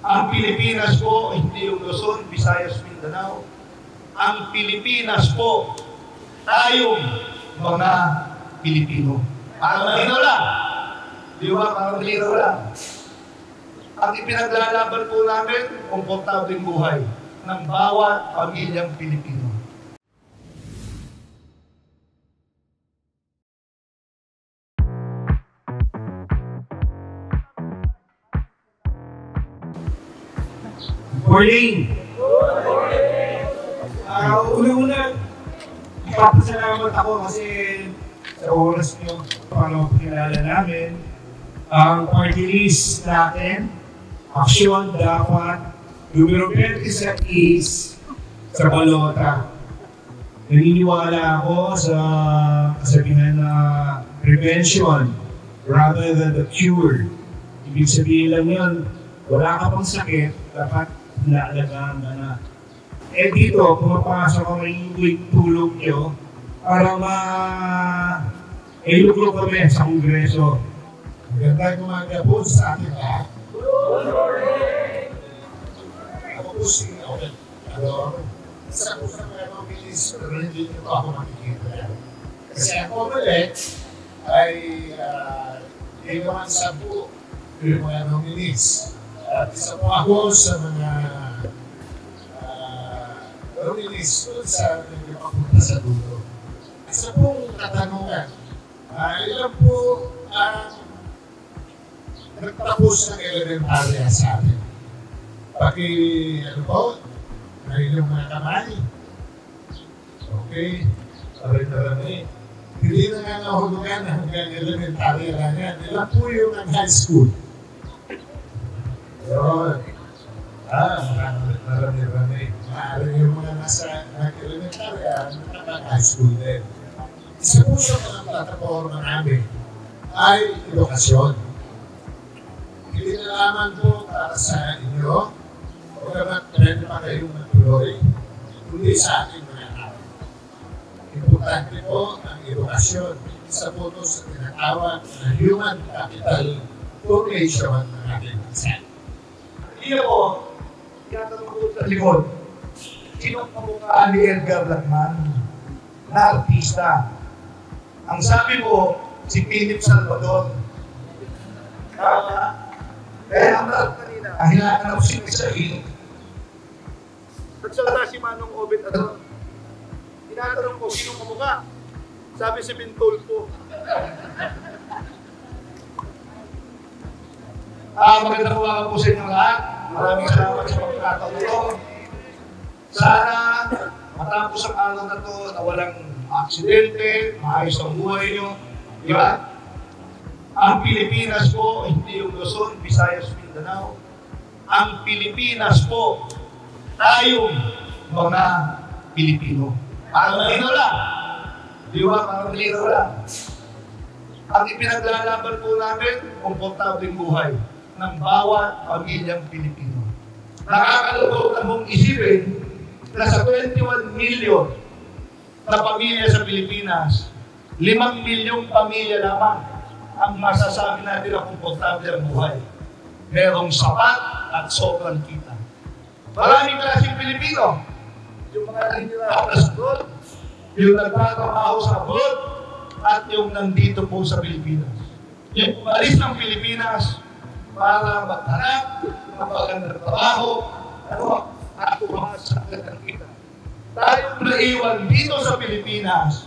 Ang Pilipinas po, hindi yung Luzon, Visayas, Mindanao. Ang Pilipinas po, tayong mga Pilipino. Parang malinaw lang. Di ba? Parang malinaw lang. Ang ipinaglalaban po namin, komportableng buhay ng bawat pamilyang Pilipino. Morning! Una-una, ipapasalamat ako kasi sa oras niyo para mapakilala namin ang party list natin. Aksyon dapat numero 27 is sa balota. Naniniwala ako sa kasabihan na prevention rather than the cure. Ibig sabihin lang yun, wala ka pang sakit, dapat naalagaan ka na. Eh dito, pumapasok ako yung tulong nyo para iluglo kami sa Kongreso. Magandang umaga po sa ating lahat. Ako po si Owen. Isa po sa mga nominees, pero hindi nyo ako makikita. Kasi ako ulit ay hindi naman sa po yung mga nominees. At isa po ako sa mga nominees doon sa nagpapunta sa dulo. Isa pong katanungan, ilan po ang nagtapos ng elementarya sa atin? Ano po? Inyong mga kamay. Okay. Aray. Hindi na nga nahulugan hanggang elementarya lang yan. Ilan po yung ang high school? Yun. Marami. Maaari yung mga nasa elementarya, nakapag high school din. Isa po sa mga plataforma namin ay edukasyon. Hindi na lamang po para sa inyo, o naman pwede pa kayong magtuloy, kundi sa ating mga tao. Importante po ang edukasyon. Isa po ito sa tinatawag na human capital formation ng ating bansa. Hindi ako, tinatanong ko sa likod, sinong kamukha ni Edgar Lagman na artista? Ang sabi mo, si Philip Salvador. Kaya ang hinahanap si Misail. Nagsalita si Manong Obet Ador. Tinatanong ko, sinong kamukha? Sabi si Bintolpo. Magandang umaga po sa inyo lahat. Maraming salamat sa pagkakataon ito. Sana matapos ang araw na ito na walang aksidente, maayos ang buhay nyo. Di ba? Ang Pilipinas po, hindi yung Luzon, Visayas, Mindanao. Ang Pilipinas po, tayong mga Pilipino. Parang malinaw lang. Di ba? Parang malinaw lang. Ang ipinaglalaban po namin, komportableng buhay ng bawat pamilyang Pilipino. Nakakalungkot ang mong isipin na sa 21 million na pamilya sa Pilipinas, 5 milyong pamilya lamang ang masasabi natin na komportable ang buhay. Merong sapat at sobrang kita. Maraming klaseng Pilipino. Yung mga nagtrabaho sa abroad, yung nagtatrabaho sa abroad, at yung nandito po sa Pilipinas. Yung umalis ng Pilipinas para maghanap ng magandang trabaho, at umasa ng kita. Tayong naiwan dito sa Pilipinas,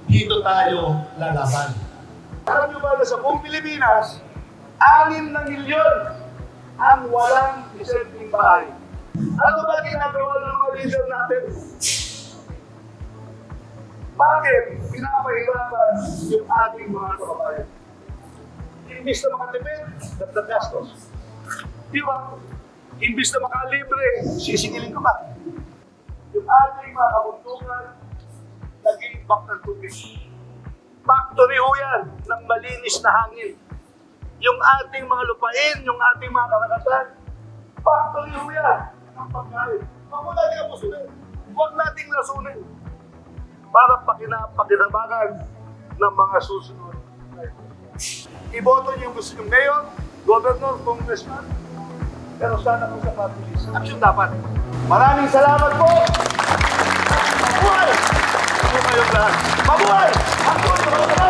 dito tayo lalaban. Alam nyo ba na sa buong Pilipinas, 6 na milyon ang walang disenteng bahay. Ano ba ginagawa ng mga leader natin? Bakit pinapahirapan yung ating mga kababayan? Imbis na makatipid, dagdag gastos. Di ba? Imbis na makalibre, sisingilin ko ba? Yung ating mga kabundukan, nag-iimbak ng tubig. Factory ho yan ng malinis na hangin. Yung ating mga lupain, yung ating mga karagatan, factory ho yan ng pagkain. Huwag natin kapusunin. Huwag nating lasunin para pakinabangan ng mga susunod. Iboto niyo yung gusto yung mayor, governor, congressman. Pero sana kung sa party list, action dapat. Maraming salamat po! Mabuhay! Mabuhay! Mabuhay! Mabuhay!